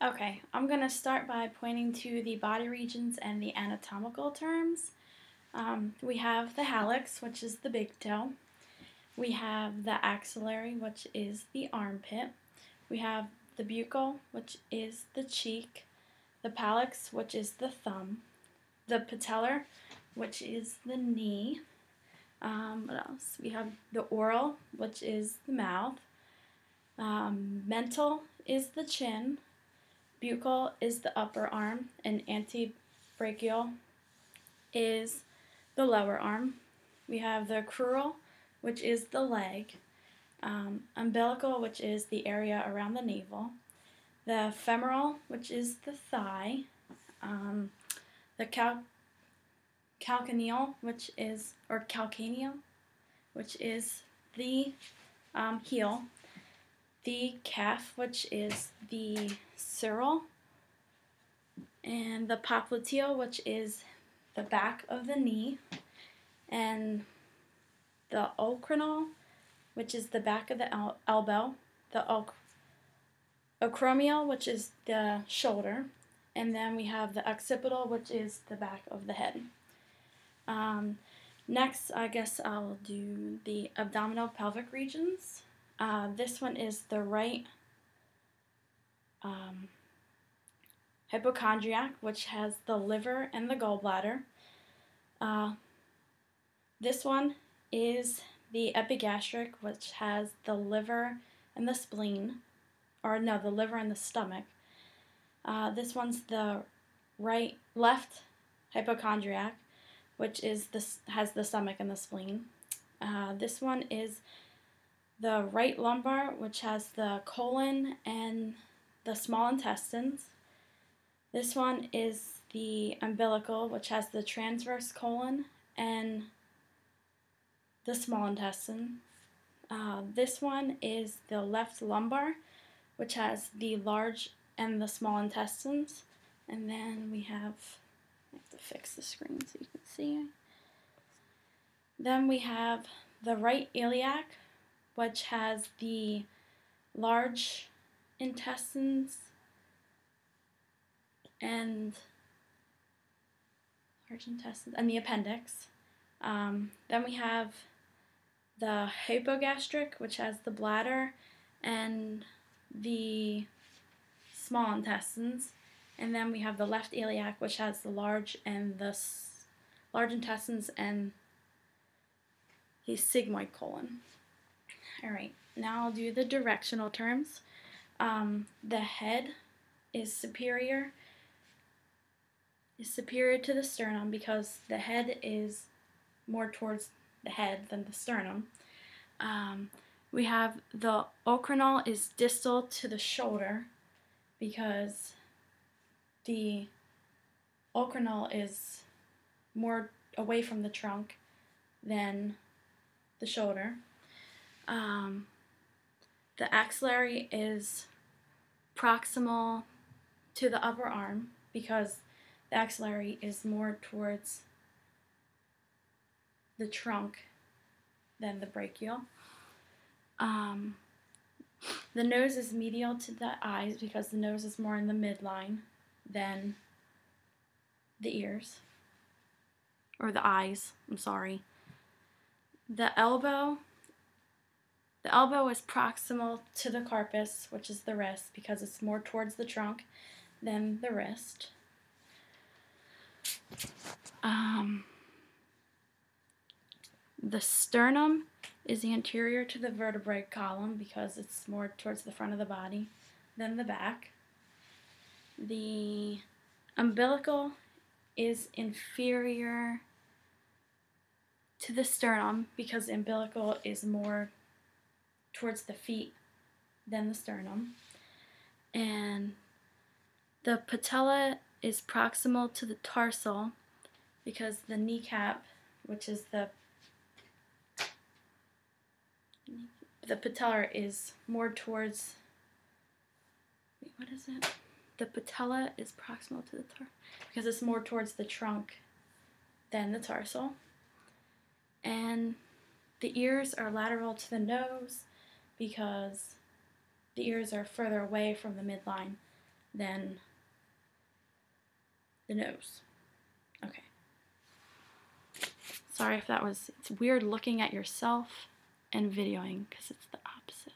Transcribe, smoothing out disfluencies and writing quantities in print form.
Okay, I'm going to start by pointing to the body regions and the anatomical terms. We have the hallux, which is the big toe. We have the axillary, which is the armpit. We have the buccal, which is the cheek. The phalanx, which is the thumb. The patellar, which is the knee. What else? We have the oral, which is the mouth. Mental is the chin. Buccal is the upper arm, and antebrachial is the lower arm. We have the crural, which is the leg. Umbilical, which is the area around the navel. The femoral, which is the thigh. The calcaneal, which is the heel. The calf, which is the sural, and the popliteal, which is the back of the knee, and the olecranon, which is the back of the elbow, the acromial, which is the shoulder, and then we have the occipital, which is the back of the head. Next, I guess I'll do the abdominal pelvic regions. This one is the right hypochondriac, which has the liver and the gallbladder. This one is the epigastric, which has the liver and the spleen, the liver and the stomach. This one's the left hypochondriac, which has the stomach and the spleen. This one is the right lumbar, which has the colon and the small intestines. This one is the umbilical, which has the transverse colon and the small intestine. This one is the left lumbar, which has the large and the small intestines. And then I have to fix the screen so you can see. Then we have the right iliac, which has the large intestines and the appendix. Then we have the hypogastric, which has the bladder and the small intestines. And then we have the left iliac, which has the large intestines and the sigmoid colon. Alright, now I'll do the directional terms. The head is superior to the sternum because the head is more towards the head than the sternum. We have the olecranon is distal to the shoulder because the olecranon is more away from the trunk than the shoulder. The axillary is proximal to the upper arm because the axillary is more towards the trunk than the brachial. The nose is medial to the eyes because the nose is more in the midline than the ears, or the eyes, I'm sorry. The elbow is proximal to the carpus, which is the wrist, because it's more towards the trunk than the wrist. The sternum is anterior to the vertebrae column because it's more towards the front of the body than the back. The umbilical is inferior to the sternum because the umbilical is more towards the feet than the sternum. And the patella is proximal to the tarsal because the kneecap, which is the patellar, is more towards, the patella is proximal to the because it's more towards the trunk than the tarsal. And the ears are lateral to the nose because the ears are further away from the midline than the nose. Okay. Sorry if that was, it's weird looking at yourself and videoing because it's the opposite.